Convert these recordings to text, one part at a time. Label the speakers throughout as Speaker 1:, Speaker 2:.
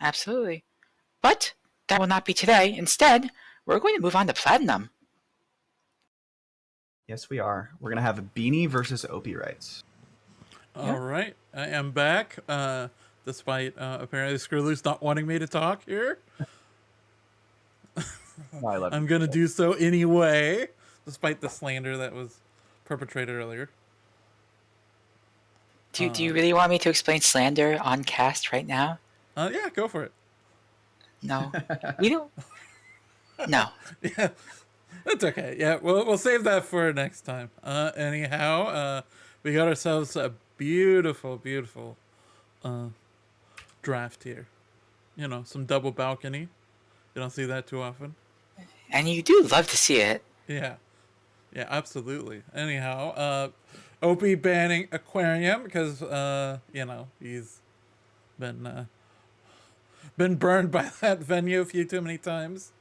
Speaker 1: Absolutely. But that will not be today. Instead, we're going to move on to Platinum.
Speaker 2: Yes, we are. We're going to have Beanie versus OpiWrites.
Speaker 3: All right. I am back, despite apparently Skrilloo's not wanting me to talk here.
Speaker 2: I love
Speaker 3: I'm going to do so anyway, despite the slander that was perpetrated earlier.
Speaker 1: Do you really want me to explain slander on cast right now?
Speaker 3: Yeah, go for it.
Speaker 1: No. We don't. No.
Speaker 3: Yeah, that's okay. Yeah, we'll save that for next time. Anyhow, we got ourselves a beautiful, beautiful draft here. You know, some double balcony. You don't see that too often.
Speaker 1: And you do love to see it.
Speaker 3: Yeah, absolutely. Anyhow, Opie banning Aquarium because you know, he's been burned by that venue a few too many times.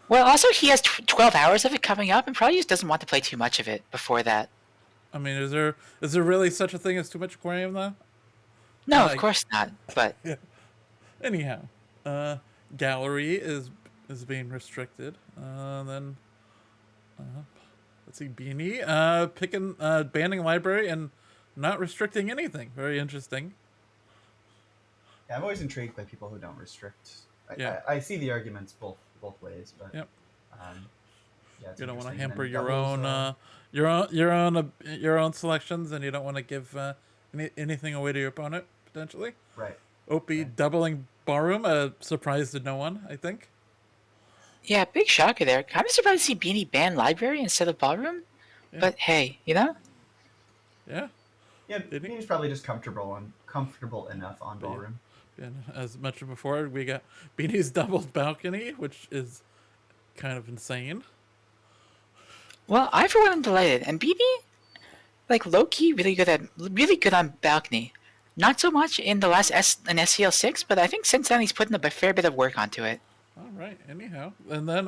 Speaker 1: Well, also he has 12 hours of it coming up, and probably just doesn't want to play too much of it before that.
Speaker 3: I mean, is there really such a thing as too much Aquarium though?
Speaker 1: No, of course not. But
Speaker 3: yeah. Anyhow, gallery is being restricted. Then let's see, Beanie picking banning library and not restricting anything. Very interesting.
Speaker 2: Yeah, I'm always intrigued by people who don't restrict.
Speaker 3: Yeah.
Speaker 2: I see the arguments both ways, but
Speaker 3: yep.
Speaker 2: Yeah,
Speaker 3: you don't want to hamper your own selections, and you don't want to give anything away to your opponent potentially.
Speaker 2: Right.
Speaker 3: Opie doubling ballroom, surprise to no one, I think.
Speaker 1: Yeah, big shocker there. Kind of surprised to see Beanie ban library instead of ballroom. Yeah. But hey, you know.
Speaker 3: Yeah.
Speaker 2: Yeah, Beanie's probably just comfortable enough on ballroom.
Speaker 3: And as mentioned before, we got Beanie's doubled balcony, which is kind of insane.
Speaker 1: Well, I for one am delighted, and Beanie, like low key, really good on balcony. Not so much in the last in SCL 6, but I think since then he's put in a fair bit of work onto it.
Speaker 3: All right. Anyhow, and then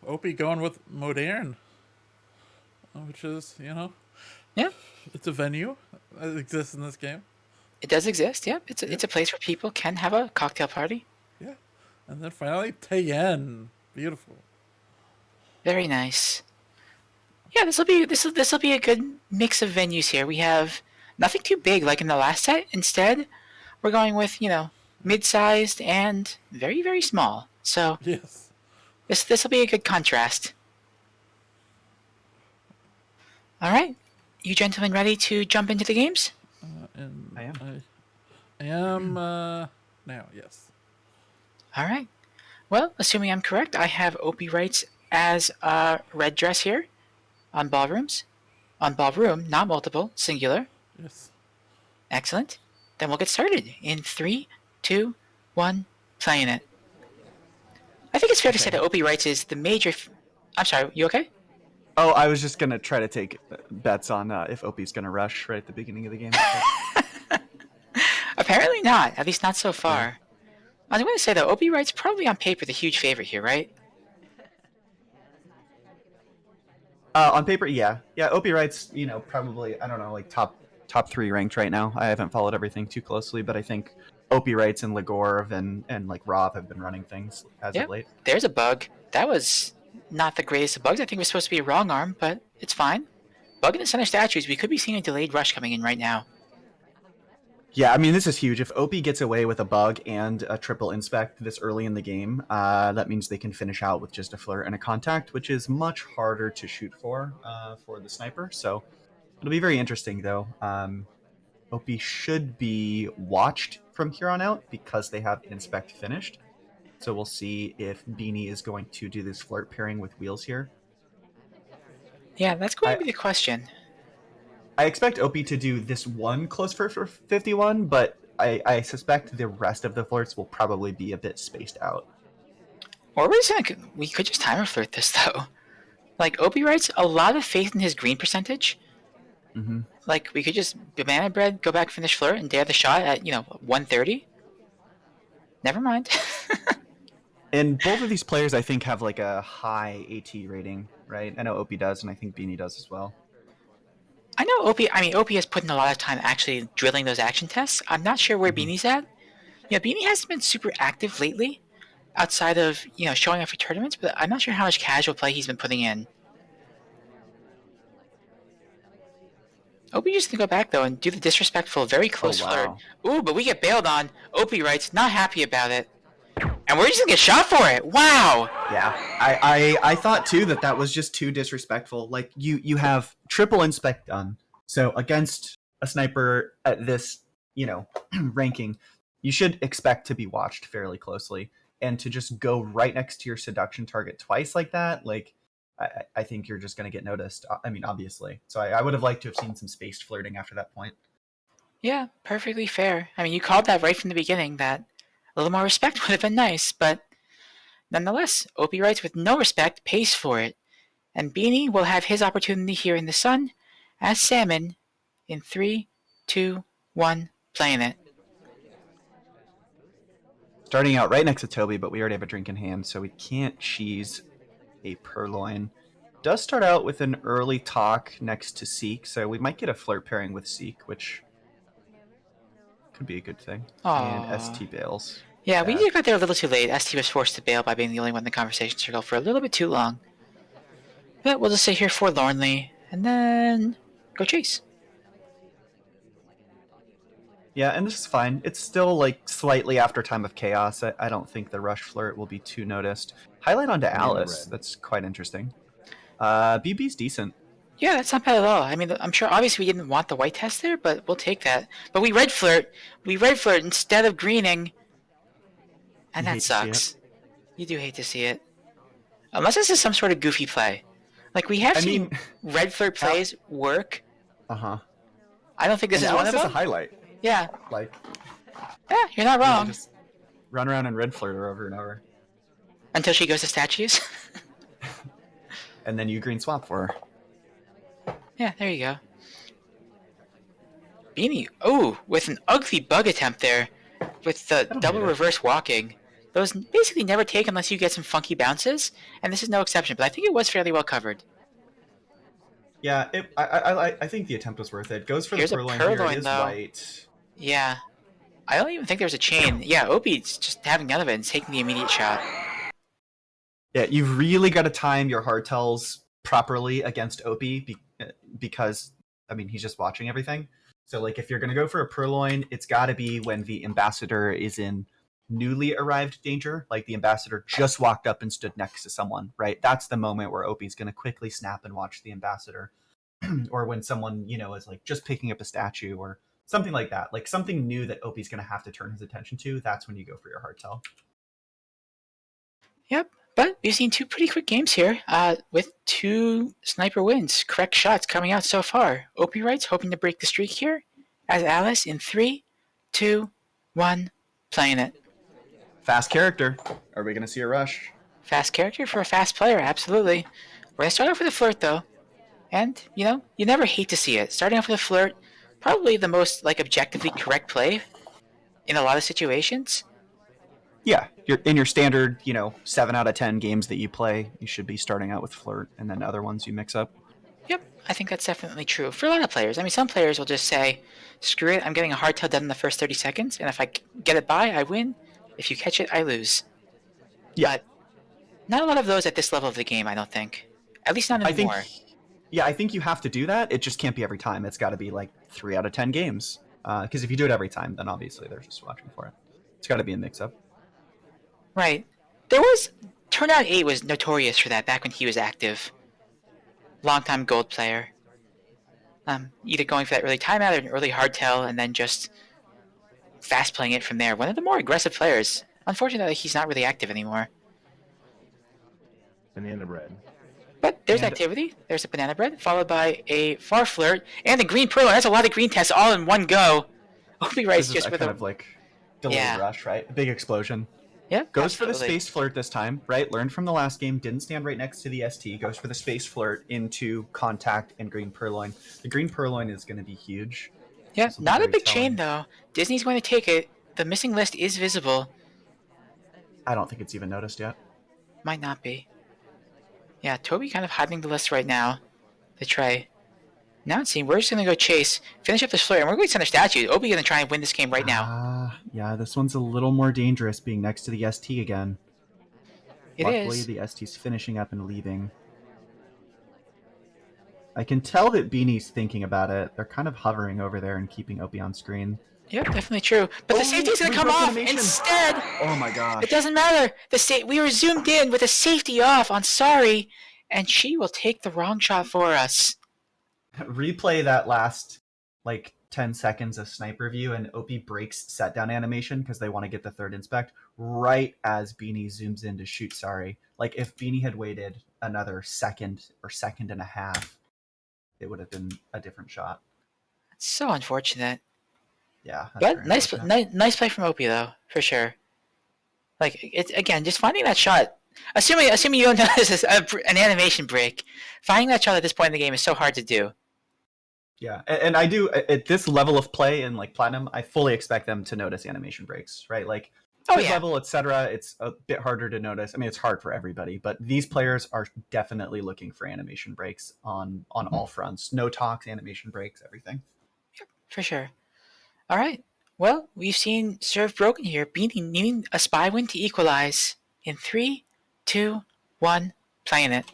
Speaker 3: Opie going with modern, which is
Speaker 1: yeah,
Speaker 3: it's a venue that exists in this game.
Speaker 1: It does exist, yeah. It's a place where people can have a cocktail party.
Speaker 3: Yeah. And then finally, Taeyenne. Beautiful.
Speaker 1: Very nice. Yeah, this will be a good mix of venues here. We have nothing too big like in the last set. Instead, we're going with, mid-sized and very, very small. So
Speaker 3: yes.
Speaker 1: This will be a good contrast. All right. You gentlemen ready to jump into the games?
Speaker 3: And I am now, yes.
Speaker 1: All right. Well, assuming I'm correct, I have OpiWrites as a red dress here on ballrooms. On ballroom, not multiple, singular.
Speaker 3: Yes.
Speaker 1: Excellent. Then we'll get started in 3, 2, 1, playing it. I think it's fair to say that OpiWrites is the major... I'm sorry, you okay?
Speaker 2: Oh, I was just going to try to take bets on if Opie's going to rush right at the beginning of the game.
Speaker 1: Apparently not, at least not so far. Yeah. I was going to say, though, OpiWrites probably on paper the huge favorite here, right?
Speaker 2: On paper, yeah. Yeah, OpiWrites, probably, I don't know, like top 3 ranked right now. I haven't followed everything too closely, but I think OpiWrites and Legorv and like Rob have been running things as of late.
Speaker 1: There's a bug. That was not the greatest of bugs. I think it was supposed to be a wrong arm, but it's fine. Bug in the center statues, we could be seeing a delayed rush coming in right now.
Speaker 2: Yeah, I mean, this is huge. If Opie gets away with a bug and a triple inspect this early in the game, that means they can finish out with just a flirt and a contact, which is much harder to shoot for the sniper. So it'll be very interesting, though. Opie should be watched from here on out because they have inspect finished. So we'll see if Beanie is going to do this flirt pairing with wheels here.
Speaker 1: Yeah, that's going to be the question.
Speaker 2: I expect Opie to do this one close for 51, but I suspect the rest of the flirts will probably be a bit spaced out.
Speaker 1: Or we could just timer flirt this, though. Like, OpiWrites a lot of faith in his green percentage.
Speaker 2: Mm-hmm.
Speaker 1: Like, we could just banana bread, go back, finish flirt, and dare the shot at, 130. Never mind.
Speaker 2: And both of these players, I think, have like a high AT rating, right? I know Opie does, and I think Beanie does as well.
Speaker 1: I know Opie has put in a lot of time actually drilling those action tests. I'm not sure where Beanie's at, Yeah, Beanie hasn't been super active lately, outside of showing up for tournaments. But I'm not sure how much casual play he's been putting in. Opie just gonna go back though and do the disrespectful, very
Speaker 2: Oh
Speaker 1: close flirt.
Speaker 2: wow.
Speaker 1: Ooh, but we get bailed on. Opie writes, not happy about it, and we're just gonna get shot for it. Wow.
Speaker 2: Yeah, I thought too that was just too disrespectful. Like you have triple inspect done, so against a sniper at this ranking, you should expect to be watched fairly closely, and to just go right next to your seduction target twice like that, like I think you're just going to get noticed. I mean, obviously. So I would have liked to have seen some spaced flirting after that point.
Speaker 1: Yeah, perfectly fair. I mean, you called that right from the beginning. That a little more respect would have been nice, but nonetheless, Opie writes with no respect pays for it, and Beanie will have his opportunity here in the sun, as Salmon, in 3, 2, 1, playing it.
Speaker 2: Starting out right next to Toby, but we already have a drink in hand, so we can't cheese a purloin. Does start out with an early talk next to Seek, so we might get a flirt pairing with Seek, which could be a good thing. And
Speaker 1: Aww.
Speaker 2: ST bails.
Speaker 1: Yeah,
Speaker 2: Sad.
Speaker 1: we got there a little too late. ST was forced to bail by being the only one in the conversation circle for a little bit too long. But we'll just sit here forlornly, and then go chase.
Speaker 2: Yeah, and this is fine. It's still like slightly after Time of Chaos. I don't think the rush flirt will be too noticed. Highlight onto Alice. That's quite interesting. BB's decent.
Speaker 1: Yeah, that's not bad at all. I mean, I'm sure obviously we didn't want the white test there, but we'll take that. But we red flirt. We red flirt instead of greening, and
Speaker 2: You
Speaker 1: that
Speaker 2: hate to see it.
Speaker 1: sucks. You do hate to see it. Unless this is some sort of goofy play. Like, we have seen red flirt plays work.
Speaker 2: Uh-huh.
Speaker 1: I don't think this
Speaker 2: And
Speaker 1: is one
Speaker 2: Alice
Speaker 1: of
Speaker 2: is
Speaker 1: them.
Speaker 2: a highlight.
Speaker 1: Yeah.
Speaker 2: Like,
Speaker 1: Yeah, you're not wrong.
Speaker 2: just run around and red flirt her over and over.
Speaker 1: Until she goes to statues.
Speaker 2: And then you green swap for her.
Speaker 1: Yeah, there you go. Beanie, oh, with an ugly bug attempt there, with the double reverse walking. Those basically never take unless you get some funky bounces, and this is no exception, but I think it was fairly well covered.
Speaker 2: Yeah, I think the attempt was worth it. Goes for
Speaker 1: Here's
Speaker 2: the
Speaker 1: a
Speaker 2: purloin,
Speaker 1: purloin,
Speaker 2: here. It is
Speaker 1: though.
Speaker 2: white.
Speaker 1: Yeah. I don't even think there's a chain. Yeah, Opie's just having none of it and taking the immediate shot.
Speaker 2: Yeah, you've really got to time your hardtails properly against Opie because, I mean, he's just watching everything. So, like, if you're going to go for a purloin, it's got to be when the ambassador is in newly arrived danger. Like, the ambassador just walked up and stood next to someone, right? That's the moment where Opie's going to quickly snap and watch the ambassador. Or when someone, is, like, just picking up a statue or something like that. Like, something new that Opie's going to have to turn his attention to. That's when you go for your hardtail.
Speaker 1: Yep. But we've seen two pretty quick games here, with two sniper wins. Correct shots coming out so far. OpiWrites hoping to break the streak here, as Alice in 3, 2, 1, playing it.
Speaker 2: Fast character. Are we going to see a rush?
Speaker 1: Fast character for a fast player, absolutely. We're going to start off with a flirt, though. And, you never hate to see it. Starting off with a flirt, probably the most, objectively correct play in a lot of situations.
Speaker 2: Yeah, you're in your standard, 7 out of 10 games that you play, you should be starting out with flirt, and then other ones you mix up.
Speaker 1: Yep, I think that's definitely true for a lot of players. I mean, some players will just say, screw it, I'm getting a hardtail done in the first 30 seconds, and if I get it by, I win. If you catch it, I lose.
Speaker 2: Yeah.
Speaker 1: But not a lot of those at this level of the game, I don't think. At least not anymore.
Speaker 2: I think you have to do that. It just can't be every time. It's got to be 3 out of 10 games. Because if you do it every time, then obviously they're just watching for it. It's got to be a mix-up.
Speaker 1: Right. Turnout 8 was notorious for that back when he was active. Longtime gold player. Either going for that early timeout or an early hardtail and then just fast playing it from there. One of the more aggressive players. Unfortunately, he's not really active anymore.
Speaker 4: Banana bread.
Speaker 1: But there's activity. There's a banana bread, followed by a far flirt, and a green pearl. That's a lot of green tests all in one go. OpiWrites just with
Speaker 2: kind of delayed rush, right? A big explosion.
Speaker 1: Yeah,
Speaker 2: goes for the space flirt this time, right? Learned from the last game, didn't stand right next to the ST, goes for the space flirt into contact and green purloin. The green purloin is going to be huge.
Speaker 1: Yeah, not a big chain though. Disney's going to take it. The missing list is visible.
Speaker 2: I don't think it's even noticed yet.
Speaker 1: Might not be. Yeah, Toby kind of hiding the list right now. The tray. Now it seems we're just gonna go chase, finish up this flare, and we're going to send a statue. Obi gonna try and win this game right now.
Speaker 2: Yeah, this one's a little more dangerous being next to the ST again.
Speaker 1: It
Speaker 2: Luckily,
Speaker 1: is.
Speaker 2: the ST's finishing up and leaving. I can tell that Beanie's thinking about it. They're kind of hovering over there and keeping Opie on screen.
Speaker 1: Yep, definitely true. But the safety's gonna come off
Speaker 2: animation.
Speaker 1: instead.
Speaker 2: Oh my gosh.
Speaker 1: It doesn't matter. We were zoomed in with the safety off on Sorry, and she will take the wrong shot for us.
Speaker 2: Replay that last 10 seconds of sniper view, and Opie breaks set down animation because they want to get the third inspect right as Beanie zooms in to shoot Sorry. Like if Beanie had waited another second or second and a half, it would have been a different shot.
Speaker 1: It's so unfortunate.
Speaker 2: Yeah,
Speaker 1: but nice play from Opie though, for sure. Like it's again just finding that shot. Assuming you don't know this is an animation break, finding that shot at this point in the game is so hard to do.
Speaker 2: Yeah, and I do at this level of play in Platinum, I fully expect them to notice animation breaks, right? Level, etc. It's a bit harder to notice. I mean, it's hard for everybody, but these players are definitely looking for animation breaks on all fronts. No talks, animation breaks, everything.
Speaker 1: Yep, for sure. All right. Well, we've seen serve broken here. Beanie needing a spy win to equalize. In 3, 2, 1, playing it.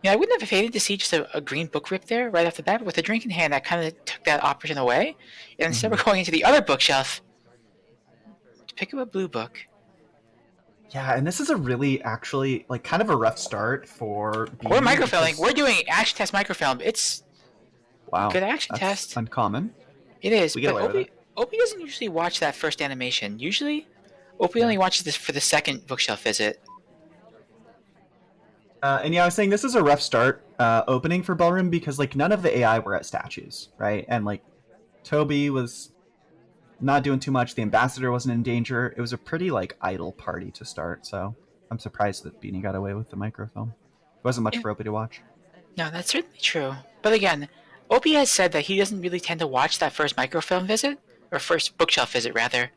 Speaker 1: Yeah, I wouldn't have hated to see just a green book rip there right off the bat, but with a drink in hand, that kind of took that option away. And instead, we're going into the other bookshelf to pick up a blue book.
Speaker 2: Yeah, and this is a really, actually, kind of a rough start for Beanie.
Speaker 1: We're microfilming. We're doing action test microfilm. It's good action test.
Speaker 2: Uncommon.
Speaker 1: It is.
Speaker 2: We get away with it.
Speaker 1: Opie doesn't usually watch that first animation. Usually, Opie only watches this for the second bookshelf visit.
Speaker 2: And yeah, I was saying this is a rough start opening for Ballroom because none of the AI were at statues, right? And Toby was not doing too much. The ambassador wasn't in danger. It was a pretty idle party to start. So I'm surprised that Beanie got away with the microfilm. It wasn't much for Opie to watch.
Speaker 1: No, that's certainly true. But again, Opie has said that he doesn't really tend to watch that first microfilm visit, or first bookshelf visit rather.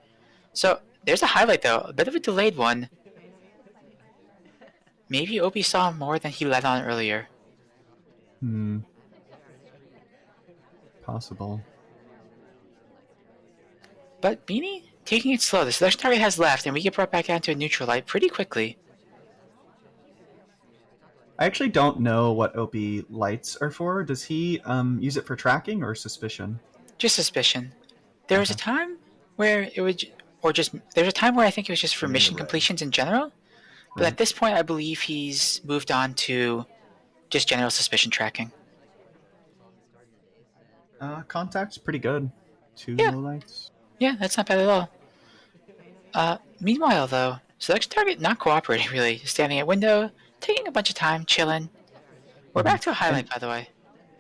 Speaker 1: So there's a highlight though, a bit of a delayed one. Maybe Opie saw more than he let on earlier.
Speaker 2: Possible.
Speaker 1: But Beanie, taking it slow. The selection target has left, and we get brought back down to a neutral light pretty quickly.
Speaker 2: I actually don't know what Opie lights are for. Does he use it for tracking or suspicion?
Speaker 1: Just suspicion. There was a time where it would, there's a time where I think it was just for mission completions in general. But at this point, I believe he's moved on to just general suspicion tracking.
Speaker 2: Contact's pretty good. 2 low lights.
Speaker 1: Yeah, that's not bad at all. Meanwhile, though, selection target not cooperating really. Standing at window, taking a bunch of time, chilling. We're back to a highlight, by the way.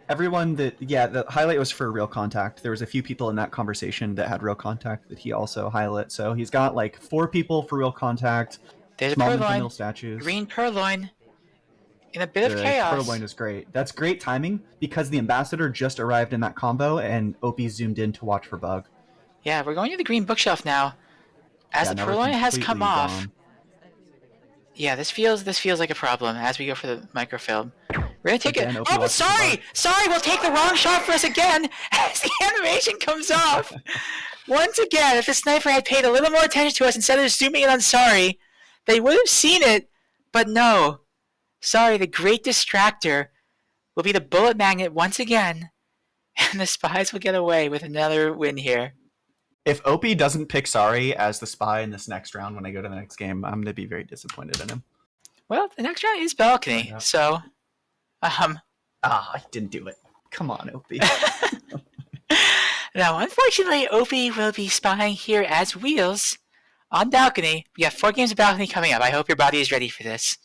Speaker 2: Everyone the highlight was for real contact. There was a few people in that conversation that had real contact that he also highlight. So he's got 4 people for real contact.
Speaker 1: There's
Speaker 2: small
Speaker 1: a purloin.
Speaker 2: Statues.
Speaker 1: Green purloin. In a bit of chaos.
Speaker 2: Purloin is great. That's great timing because the ambassador just arrived in that combo and Opie zoomed in to watch for bug.
Speaker 1: Yeah, we're going to the green bookshelf now. As the purloin has come off. Yeah, this feels like a problem as we go for the microfilm. We're gonna take it. Oh, but sorry, we'll take the wrong shot for us again as the animation comes off. Once again, if the sniper had paid a little more attention to us instead of zooming in on Sorry, they would have seen it. But no, Sorry, the great distractor, will be the bullet magnet once again, and the spies will get away with another win here.
Speaker 2: If Opie doesn't pick Sorry as the spy in this next round when I go to the next game, I'm gonna be very disappointed in him.
Speaker 1: Well, the next round is balcony, so
Speaker 2: I didn't do it. Come on, Opie.
Speaker 1: Now, unfortunately, Opie will be spying here as Wheels on balcony. We have 4 games of balcony coming up. I hope your body is ready for this.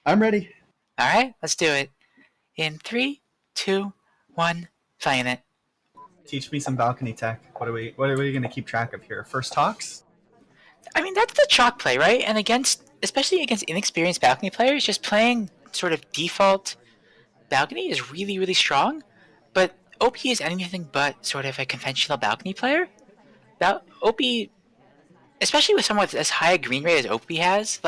Speaker 2: I'm ready.
Speaker 1: All right, let's do it. In 3, 2, 1, playing it.
Speaker 2: Teach me some balcony tech. What are we going to keep track of here? First talks?
Speaker 1: I mean, that's the chalk play, right? And especially against inexperienced balcony players, just playing sort of default balcony is really, really strong. But OP is anything but sort of a conventional balcony player. Now, OP, especially with someone with as high a green rate as OP has,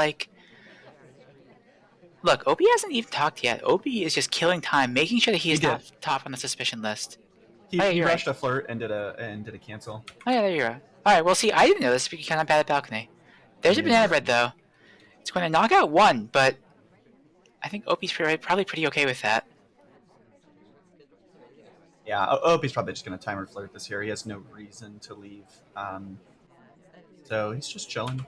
Speaker 1: Look, Opie hasn't even talked yet. Opie is just killing time, making sure that he is
Speaker 2: He
Speaker 1: not
Speaker 2: did.
Speaker 1: top on the suspicion list.
Speaker 2: He,
Speaker 1: Oh, yeah,
Speaker 2: he
Speaker 1: you're
Speaker 2: rushed
Speaker 1: right.
Speaker 2: a flirt and did a cancel.
Speaker 1: Oh, yeah, there you are. Alright, well, see, I didn't know this because I'm bad at balcony. There's a
Speaker 2: Maybe.
Speaker 1: banana bread, though. It's going to knock out one, but I think Opie's probably pretty okay with that.
Speaker 2: Yeah, Opie's probably just going to timer flirt this here. He has no reason to leave. So he's just chilling.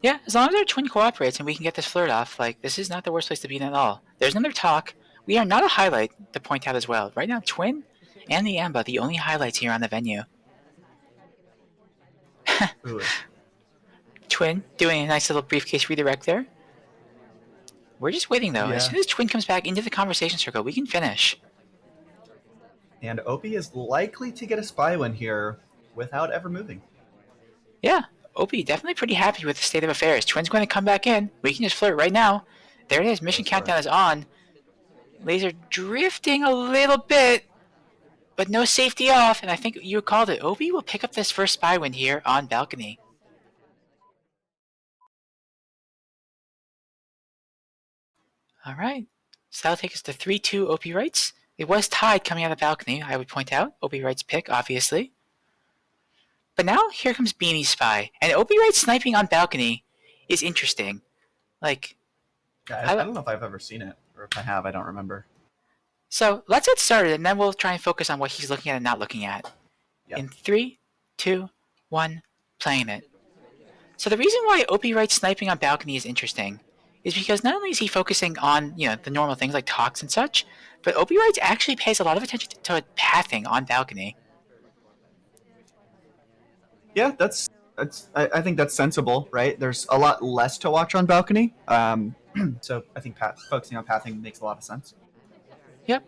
Speaker 1: Yeah, as long as our twin cooperates and we can get this flirt off, like, this is not the worst place to be in at all. There's another talk. We are not a highlight to point out as well. Right now, Twin and the Amba, the only highlights here on the venue.
Speaker 2: Ooh.
Speaker 1: Twin doing a nice little briefcase redirect there. We're just waiting, though.
Speaker 2: Yeah.
Speaker 1: As soon as Twin comes back into the conversation circle, we can finish.
Speaker 2: And Opie is likely to get a spy win here without ever moving.
Speaker 1: Yeah, Opie definitely pretty happy with the state of affairs. Twin's going to come back in. We can just flirt right now. There it is. Mission countdown is on. Laser drifting a little bit, but no safety off. And I think you called it. Opie will pick up this first spy win here on balcony. All right. So that'll take us to 3-2 OpiWrites. It was tied coming out of balcony, I would point out. OpiWrites pick, obviously. But now here comes Beanie's spy. And OpiWrites sniping on balcony is interesting. Like,
Speaker 2: Yeah, I don't know if I've ever seen it, or if I have, I don't remember.
Speaker 1: So let's get started, and then we'll try and focus on what he's looking at and not looking at.
Speaker 2: Yep.
Speaker 1: In 3, 2, 1, playing it. So the reason why OpiWrites sniping on balcony is interesting is because not only is he focusing on the normal things like talks and such, but OpiWrites actually pays a lot of attention to pathing on balcony.
Speaker 2: Yeah, I think that's sensible, right? There's a lot less to watch on balcony, so I think focusing on pathing makes a lot of sense.
Speaker 1: Yep,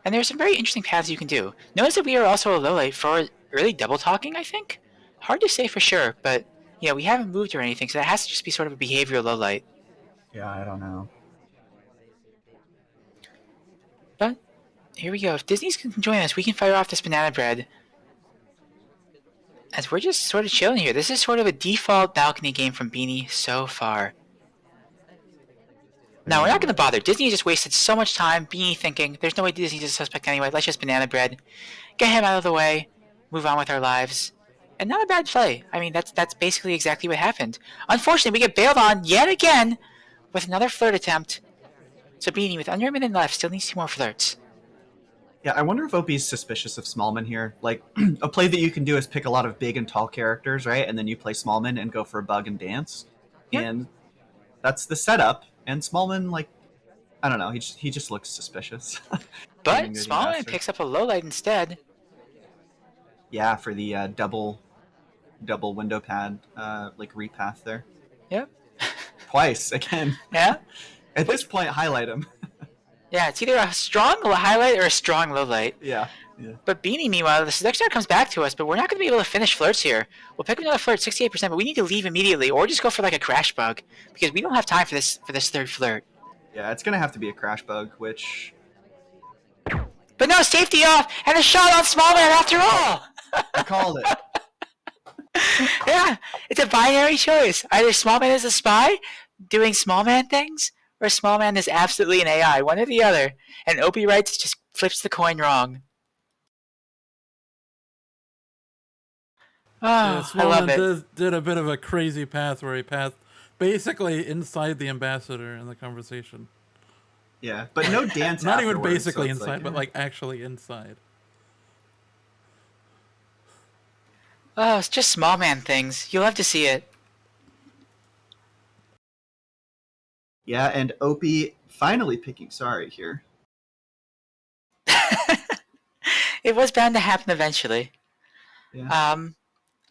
Speaker 1: and there's some very interesting paths you can do. Notice that we are also a low light for early double talking, I think. Hard to say for sure, but we haven't moved or anything, so that has to just be sort of a behavioral low light.
Speaker 2: Yeah, I don't know.
Speaker 1: But here we go. If Disney's can join us, we can fire off this banana bread. As we're just sort of chilling here. This is sort of a default balcony game from Beanie so far. Now, we're not going to bother. Disney just wasted so much time. Beanie thinking, there's no way Disney's a suspect anyway. Let's just banana bread. Get him out of the way. Move on with our lives. And not a bad play. I mean, that's basically exactly what happened. Unfortunately, we get bailed on yet again with another flirt attempt. So Beanie, with under a minute left, still needs 2 more flirts.
Speaker 2: Yeah, I wonder if Opie's suspicious of Smallman here. Like, a play that you can do is pick a lot of big and tall characters, right? And then you play Smallman and go for a bug and dance.
Speaker 1: Yeah.
Speaker 2: And that's the setup. And Smallman, like, I don't know, he just looks suspicious.
Speaker 1: But Smallman picks up a low light instead.
Speaker 2: Yeah, for the double window pad, like repath there.
Speaker 1: Yep.
Speaker 2: Twice, again.
Speaker 1: Yeah?
Speaker 2: At this point, highlight him.
Speaker 1: Yeah, it's either a strong highlight or a strong low light.
Speaker 2: Yeah.
Speaker 1: But Beanie, meanwhile, the seduction comes back to us, but we're not going to be able to finish flirts here. We'll pick up another flirt, 68%, but we need to leave immediately, or just go for like a crash bug, because we don't have time for this third flirt.
Speaker 2: Yeah, it's going to have to be a crash bug, which...
Speaker 1: But no, safety off, and a shot on Smallman after all!
Speaker 2: I called it.
Speaker 1: Yeah, it's a binary choice. Either Smallman is a spy, doing Smallman things, or Smallman is absolutely an AI, one or the other, and OpiWrites just flips the coin wrong. Oh,
Speaker 3: Yeah,
Speaker 1: I love
Speaker 3: Smallman
Speaker 1: it.
Speaker 3: did a bit of a crazy path where he passed basically inside the ambassador in the conversation.
Speaker 2: Yeah, but no dance
Speaker 3: Not even
Speaker 2: afterwards,
Speaker 3: basically
Speaker 2: so it's
Speaker 3: inside,
Speaker 2: like,
Speaker 3: but like actually inside.
Speaker 1: Oh, it's just Smallman things. You'll have to see it.
Speaker 2: Yeah, and Opie finally picking sorry here.
Speaker 1: It was bound to happen eventually.
Speaker 2: Yeah.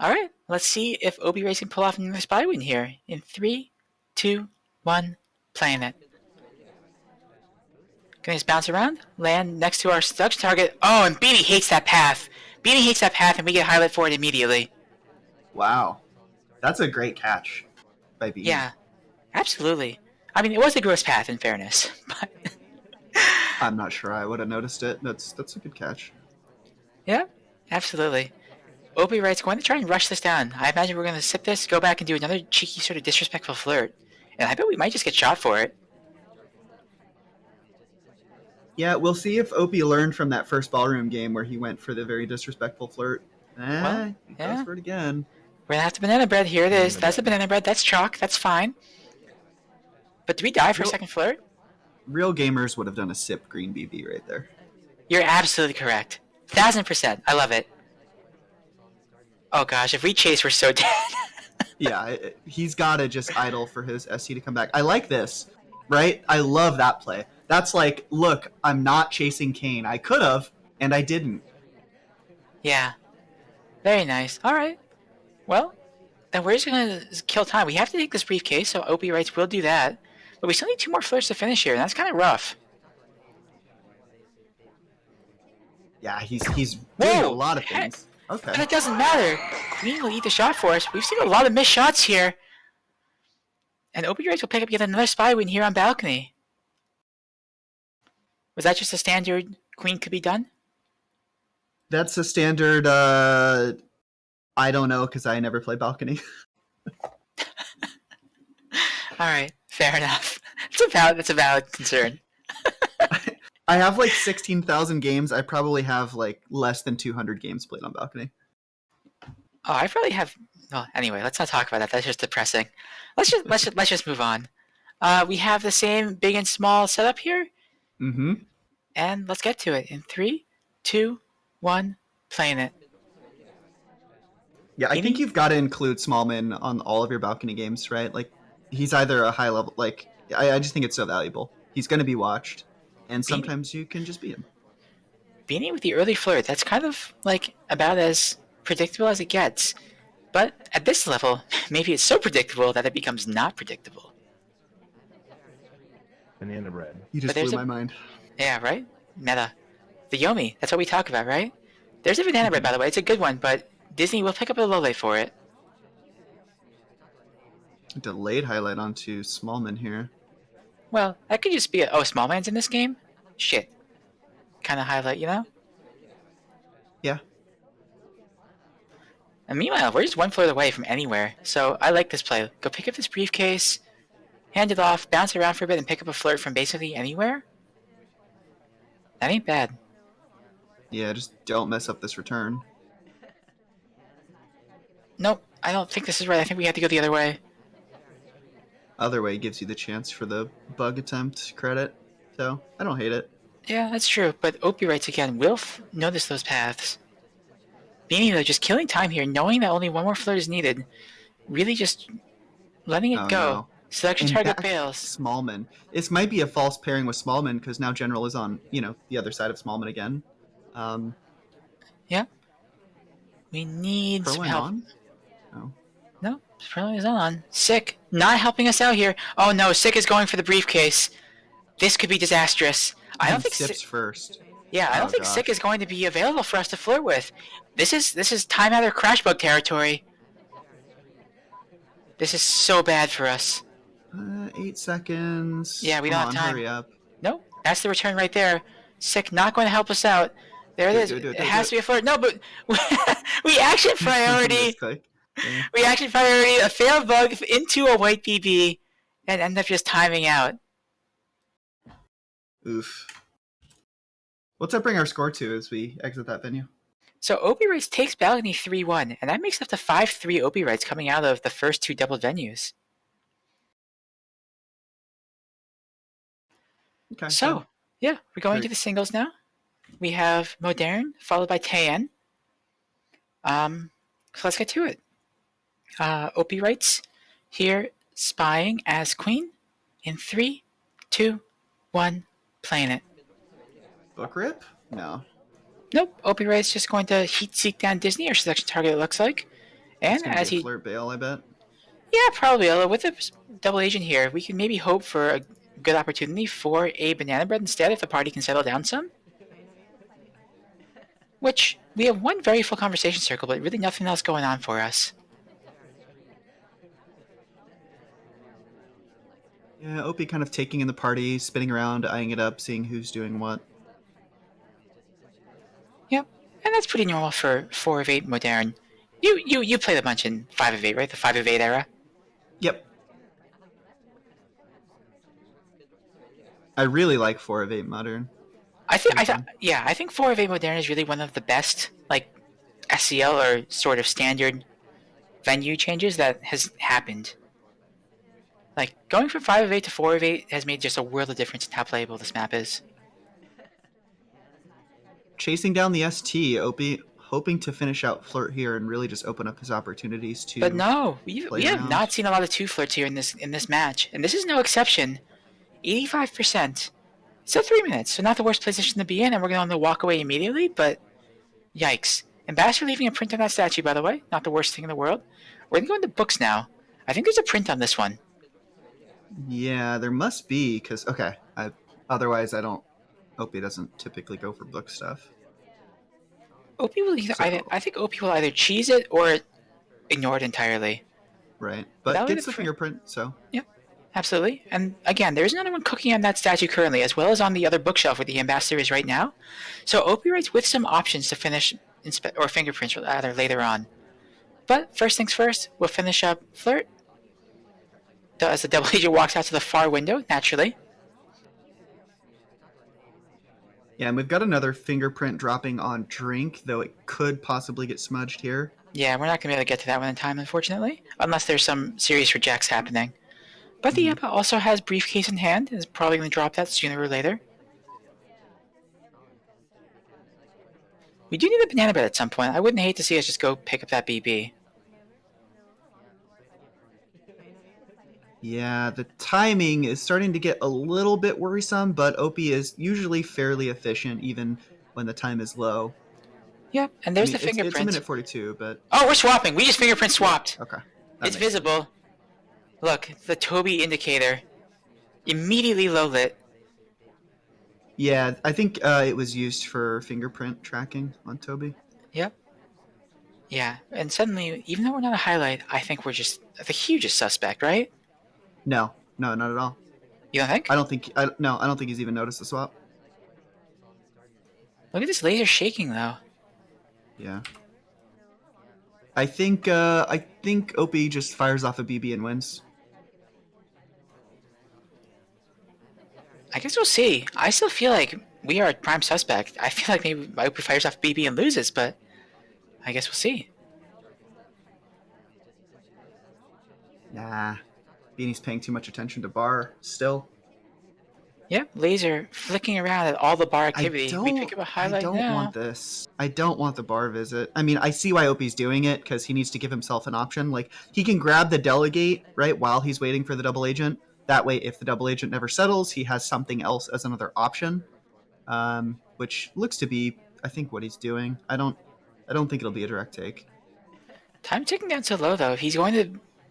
Speaker 1: All right, let's see if OpiWrites can pull off another spy win here. In 3, 2, 1, playing it. Can I just bounce around? Land next to our seduction target. Oh, and Beanie hates that path. Beanie hates that path, and we get highlight for it immediately.
Speaker 2: Wow. That's a great catch by Beanie.
Speaker 1: Yeah, absolutely. I mean, it was a gross path, in fairness. But
Speaker 2: I'm not sure I would have noticed it. That's a good catch.
Speaker 1: yeah, absolutely. OpiWrites going to try and rush this down. I imagine we're going to sip this, go back and do another cheeky sort of disrespectful flirt. And I bet we might just get shot for it.
Speaker 2: Yeah, we'll see if Opie learned from that first ballroom game where he went for the very disrespectful flirt.
Speaker 1: Well,
Speaker 2: He goes
Speaker 1: yeah.
Speaker 2: for it again.
Speaker 1: We're gonna have to banana bread. Here it is.
Speaker 4: Banana
Speaker 1: That's the
Speaker 4: bread.
Speaker 1: banana bread. That's chalk. That's fine. But do we die for a
Speaker 2: Real,
Speaker 1: second flirt?
Speaker 2: real gamers would have done a sip green BB right there.
Speaker 1: You're absolutely correct. 1000%. I love it. Oh gosh, if we chase, we're so dead.
Speaker 2: Yeah, he's got to just idle for his SC to come back. I like this, right? I love that play. That's like, look, I'm not chasing Kane. I could have, and I didn't.
Speaker 1: Yeah. Very nice. All right. Well, then we're just gonna kill time. We have to take this briefcase, so OpiWrites will do that. But we still need 2 more flirts to finish here, and that's kind of rough.
Speaker 2: Yeah, he's doing a
Speaker 1: Whoa!
Speaker 2: lot of things. Okay.
Speaker 1: But it doesn't matter. Queen will eat the shot for us. We've seen a lot of missed shots here. And OpiWrites will pick up yet another spy win here on balcony. Was that just a standard queen could be done?
Speaker 2: That's a standard. I don't know because I never play balcony.
Speaker 1: All right, fair enough. That's a valid concern.
Speaker 2: I have like 16,000 games. I probably have like less than 200 games played on balcony.
Speaker 1: Oh, I probably have. Well, anyway, let's not talk about that. That's just depressing. Let's just move on. We have the same big and small setup here,
Speaker 2: Mm-hmm.
Speaker 1: and let's get to it in 3, 2, 1. Playing it.
Speaker 2: Yeah, I
Speaker 1: Beanie?
Speaker 2: think you've got to include Smallman on all of your balcony games, right? Like, he's either a high level. Like, I just think it's so valuable. He's going to be watched, and sometimes you can just beat him.
Speaker 1: Beanie with the early flirt. That's kind of like about as predictable as it gets. But at this level, maybe it's so predictable that it becomes not predictable.
Speaker 4: Banana bread.
Speaker 2: You just
Speaker 1: But there's
Speaker 2: blew
Speaker 1: a-
Speaker 2: my mind.
Speaker 1: Yeah, right? Meta. The Yomi. That's what we talk about, right? There's a banana bread, by the way. It's a good one, but Disney will pick up a low lay for it.
Speaker 2: Delayed highlight onto Smallman here.
Speaker 1: Well, that could just be a, oh, small man's in this game? Shit. Kind of highlight, you know?
Speaker 2: Yeah.
Speaker 1: And meanwhile, we're just 1 flirt away from anywhere, so I like this play. Go pick up this briefcase, hand it off, bounce around for a bit, and pick up a flirt from basically anywhere? That ain't bad.
Speaker 2: Yeah, just don't mess up this return.
Speaker 1: Nope, I don't think this is right. I think we have to go the other way.
Speaker 2: Other way gives you the chance for the bug attempt credit, so I don't hate it.
Speaker 1: Yeah, that's true, but OpiWrites again will notice those paths. Beanie, though, just killing time here, knowing that only 1 more flirt is needed. Really just letting it
Speaker 2: Oh,
Speaker 1: go.
Speaker 2: no.
Speaker 1: Selection
Speaker 2: And
Speaker 1: target
Speaker 2: back
Speaker 1: fails.
Speaker 2: Smallman. This might be a false pairing with Smallman because now General is on, the other side of Smallman again.
Speaker 1: Yeah. We need some
Speaker 2: Furlan
Speaker 1: help.
Speaker 2: on? Oh.
Speaker 1: No, Furlan is on. Sick. Not helping us out here. Oh no, Sick is going for the briefcase. This could be disastrous. I don't think
Speaker 2: Sips
Speaker 1: Sick,
Speaker 2: first.
Speaker 1: yeah, I don't
Speaker 2: Oh,
Speaker 1: think
Speaker 2: gosh.
Speaker 1: Sick is going to be available for us to flirt with. This is time out or crash bug territory. This is so bad for us.
Speaker 2: 8 seconds.
Speaker 1: Yeah, we
Speaker 2: Come
Speaker 1: don't have
Speaker 2: on,
Speaker 1: time.
Speaker 2: Hurry up.
Speaker 1: Nope, that's the return right there. Sick, not going to help us out. There it is. It has to be a flirt. No, but we action priority.
Speaker 2: Misclick. Yeah.
Speaker 1: We action priority a failed bug into a white BB and end up just timing out.
Speaker 2: Oof. What's that bring our score to as we exit that venue?
Speaker 1: So OpiWrites takes balcony 3-1, and that makes up to 5-3 OpiWrites coming out of the first 2 doubled venues.
Speaker 2: Okay.
Speaker 1: So, yeah, we're going
Speaker 2: Great.
Speaker 1: to the singles now. We have Modern, followed by Taeyenne. So let's get to it. OpiWrites here spying as queen in 3, 2, 1, playing it.
Speaker 2: Book rip? No.
Speaker 1: Nope, OpiWrites just going to heat seek down Disney or selection target, it looks like. And
Speaker 2: It's gonna
Speaker 1: as
Speaker 2: be a
Speaker 1: he,
Speaker 2: flirt bail, I bet.
Speaker 1: yeah, probably. Although with a double agent here, we can maybe hope for a good opportunity for a banana bread instead if the party can settle down some. Which we have 1 very full conversation circle, but really nothing else going on for us.
Speaker 2: Yeah, Opie kind of taking in the party, spinning around, eyeing it up, seeing who's doing what.
Speaker 1: Yep, and that's pretty normal for 4 of 8 modern. You played a bunch in 5 of 8, right? The 5 of 8 era.
Speaker 2: Yep. I really like 4 of 8 modern.
Speaker 1: I think 4 of 8 Modern is really one of the best like SCL or sort of standard venue changes that has happened. Like going from 5 of 8 to 4 of 8 has made just a world of difference in how playable this map is.
Speaker 2: Chasing down the ST, Opie hoping to finish out Flirt here and really just open up his opportunities to.
Speaker 1: But no,
Speaker 2: play
Speaker 1: we have
Speaker 2: around.
Speaker 1: not seen a lot of 2 flirts here in this match, and this is no exception. 85%. Still 3 minutes, so not the worst position to be in, and we're going to walk away immediately, but yikes. Ambassador leaving a print on that statue, by the way. Not the worst thing in the world. We're going to go into books now. I think there's a print on this one.
Speaker 2: Yeah, there must be, because, okay. Otherwise, I don't. Opie doesn't typically go for book stuff.
Speaker 1: Opie will I think Opie will either cheese it or ignore it entirely.
Speaker 2: Right. But gets the fingerprint, so.
Speaker 1: Yep. Absolutely. And again, there's another one cooking on that statue currently, as well as on the other bookshelf where the ambassador is right now. So OpiWrites with some options to finish or fingerprints rather later on. But first things first, we'll finish up Flirt. As the double agent walks out to the far window, naturally.
Speaker 2: Yeah, and we've got another fingerprint dropping on Drink, though it could possibly get smudged here.
Speaker 1: Yeah, we're not going to be able to get to that one in time, unfortunately, unless there's some serious rejects happening. But the Yeppa also has briefcase in hand and is probably going to drop that sooner or later. We do need a banana bread at some point. I wouldn't hate to see us just go pick up that BB.
Speaker 2: Yeah, the timing is starting to get a little bit worrisome, but Opie is usually fairly efficient even when the time is low.
Speaker 1: Yep, and there's the fingerprint.
Speaker 2: It's a minute 42, but...
Speaker 1: Oh, we're swapping. We just fingerprint swapped.
Speaker 2: Okay.
Speaker 1: It's visible. Sense. Look, the Toby indicator. Immediately low lit.
Speaker 2: Yeah, I think it was used for fingerprint tracking on Toby.
Speaker 1: Yep. Yeah, and suddenly, even though we're not a highlight, I think we're just the hugest suspect, right?
Speaker 2: No, not at all.
Speaker 1: You don't think?
Speaker 2: I don't think he's even noticed the swap.
Speaker 1: Look at this laser shaking, though.
Speaker 2: Yeah. I think Opie just fires off a BB and wins.
Speaker 1: I guess we'll see. I still feel like we are a prime suspect. I feel like maybe Opie fires off BB and loses, but I guess we'll see.
Speaker 2: Nah. Beanie's paying too much attention to bar still.
Speaker 1: Yep, laser flicking around at all the bar activity. We pick up a highlight now.
Speaker 2: I don't want this. I don't want the bar visit. I mean, I see why Opie's doing it because he needs to give himself an option. Like, he can grab the delegate, right, while he's waiting for the double agent. That way, if the double agent never settles, he has something else as another option, which looks to be, I think, what he's doing. I don't think it'll be a direct take.
Speaker 1: Time ticking down so low, though. If he's going to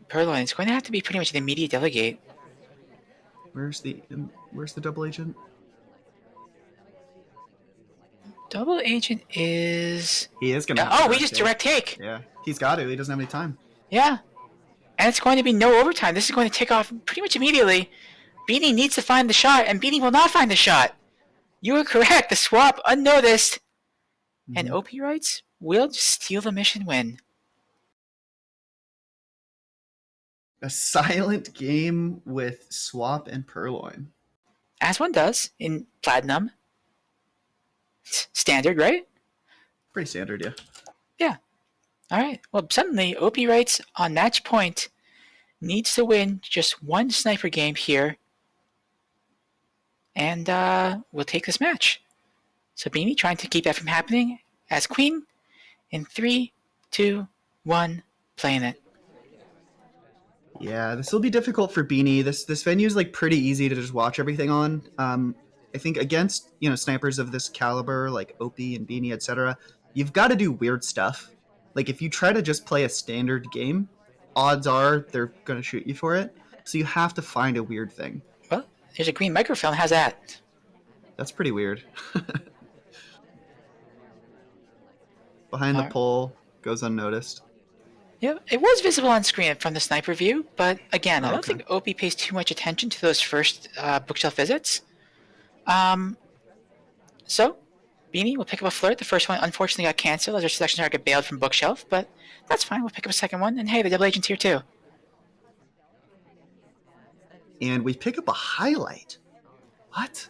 Speaker 1: Purloin, it's going to have to be pretty much an immediate delegate.
Speaker 2: Where's the double agent?
Speaker 1: Double agent is...
Speaker 2: He is going to...
Speaker 1: Oh, we just direct take.
Speaker 2: Yeah, he's got to. He doesn't have any time.
Speaker 1: Yeah. And it's going to be no overtime. This is going to tick off pretty much immediately. Beanie needs to find the shot, and Beanie will not find the shot. You are correct. The swap unnoticed. Mm-hmm. And OpiWrites will just steal the mission win.
Speaker 2: A silent game with Swap and Purloin.
Speaker 1: As one does in Platinum. Standard, right?
Speaker 2: Pretty standard, yeah.
Speaker 1: Yeah. All right. Well, suddenly, OpiWrites on match point needs to win just one sniper game here. And we'll take this match. So Beanie trying to keep that from happening as Queen in 3, 2, 1, playing it.
Speaker 2: Yeah, this will be difficult for Beanie. This venue is like pretty easy to just watch everything on. I think against snipers of this caliber like Opie and Beanie, etc., you've got to do weird stuff. Like if you try to just play a standard game, odds are they're gonna shoot you for it. So you have to find a weird thing.
Speaker 1: Well, there's a green microphone. How's that?
Speaker 2: That's pretty weird. Behind the pole, goes unnoticed.
Speaker 1: Yeah, it was visible on screen from the sniper view, but again, I don't think Opie pays too much attention to those first bookshelf visits. So, Beanie will pick up a Flirt. The first one unfortunately got canceled as our selection target bailed from bookshelf, but that's fine. We'll pick up a second one, and hey, the double agent's here too.
Speaker 2: And we pick up a highlight. What?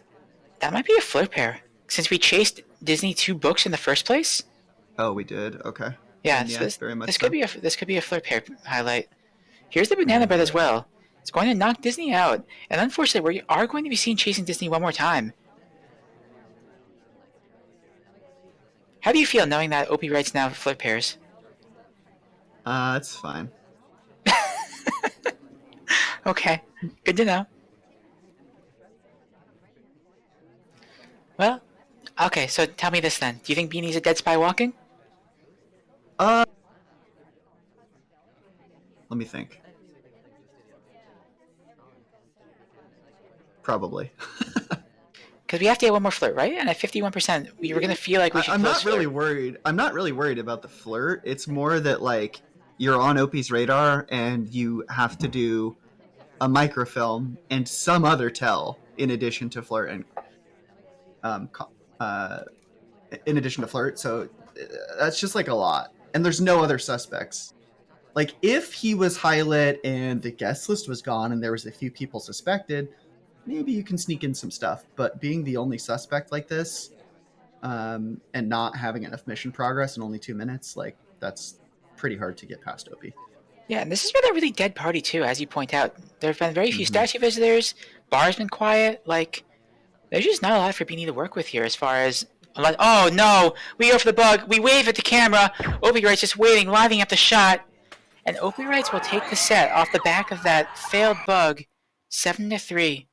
Speaker 1: That might be a Flirt pair. since we chased Disney 2 books in the first place.
Speaker 2: Oh, we did. Okay.
Speaker 1: Yeah,
Speaker 2: Then,
Speaker 1: so
Speaker 2: very much
Speaker 1: this
Speaker 2: so.
Speaker 1: could be a flirt pair highlight. Here's the banana bread as well. It's going to knock Disney out, and unfortunately, we are going to be seen chasing Disney one more time. How do you feel knowing that OpiWrites now flirt pairs?
Speaker 2: It's fine.
Speaker 1: Okay, good to know. Well, okay, so tell me this then. Do you think Beanie's a dead spy walking?
Speaker 2: Let me think. Probably.
Speaker 1: Because we have to get one more flirt, right? And at 51%, we were going to feel like we should
Speaker 2: I'm
Speaker 1: close
Speaker 2: not really
Speaker 1: flirt.
Speaker 2: worried. I'm not really worried about the flirt. It's more that like you're on Opie's radar and you have to do a microfilm and some other tell in addition to flirt and in addition to flirt. So that's just like a lot. And there's no other suspects. Like if he was highlit and the guest list was gone and there was a few people suspected, maybe you can sneak in some stuff. But being the only suspect like this, and not having enough mission progress in only 2 minutes, like that's pretty hard to get past Opie.
Speaker 1: Yeah, and this has been a really dead party too, as you point out. There have been very few statue visitors. Bar's been quiet. Like, there's just not a lot for Beanie to work with here as far as. Oh no! We go for the bug. We wave at the camera. OpiWrites just waiting, lining up the shot, and OpiWrites will take the set off the back of that failed bug, 7-3.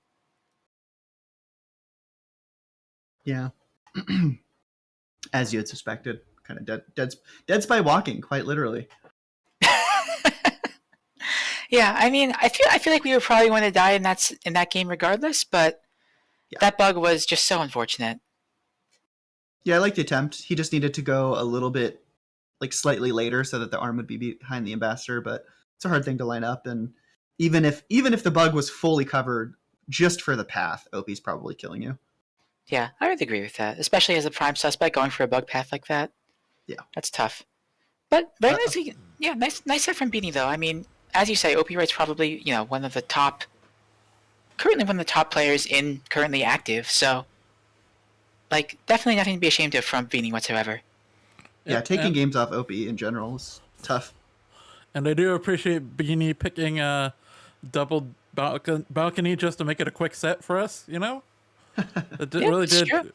Speaker 2: Yeah. As you had suspected, kind of dead spy walking, quite literally.
Speaker 1: Yeah, I mean, I feel like we were probably going to die in that game regardless, but
Speaker 2: Yeah.
Speaker 1: that bug was just so unfortunate.
Speaker 2: Yeah, I like the attempt. He just needed to go a little bit, like slightly later, so that the arm would be behind the ambassador. But it's a hard thing to line up, and even if the bug was fully covered just for the path, Opie's probably killing you.
Speaker 1: Yeah, I would agree with that, especially as a prime suspect going for a bug path like that.
Speaker 2: Yeah,
Speaker 1: that's tough. But very nice, yeah, nice set from Beanie though. I mean, as you say, OpiWrites probably currently one of the top players in currently active. So, like, definitely nothing to be ashamed of from Beanie whatsoever.
Speaker 2: Yeah, taking games off Opie in general is tough.
Speaker 3: And I do appreciate Beanie picking a double balcony just to make it a quick set for us. It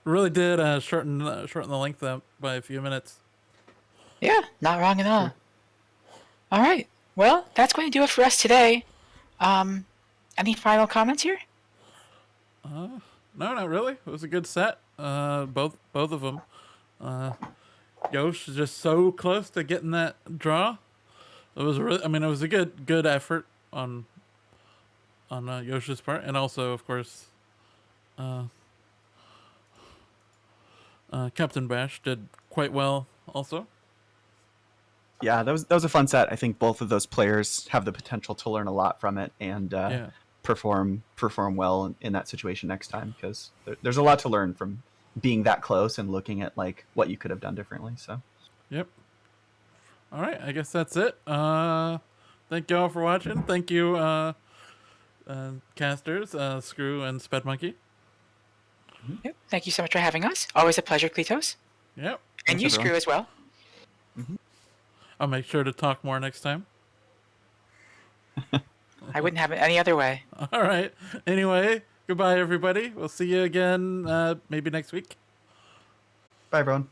Speaker 3: really did shorten the length up by a few minutes.
Speaker 1: Yeah, not wrong at all. Sure. All right, well, that's going to do it for us today. Any final comments here?
Speaker 3: No, not really. It was a good set. Both of them. Yosh is just so close to getting that draw. It was it was a good effort on Yosh's part, and also, of course, Captain Bash did quite well also.
Speaker 2: Yeah, that was a fun set. I think both of those players have the potential to learn a lot from it and perform well in that situation next time, because there's a lot to learn from being that close and looking at like what you could have done differently. So,
Speaker 3: yep. All right, I guess that's it. Thank you all for watching. Thank you, casters, Screw and Sped Monkey.
Speaker 1: Yep. Thank you so much for having us. Always a pleasure, Kletos.
Speaker 3: Yep.
Speaker 1: And you, Screw, as well.
Speaker 3: I'll make sure to talk more next time.
Speaker 1: I wouldn't have it any other way.
Speaker 3: All right. Anyway, goodbye, everybody. We'll see you again maybe next week.
Speaker 2: Bye, everyone.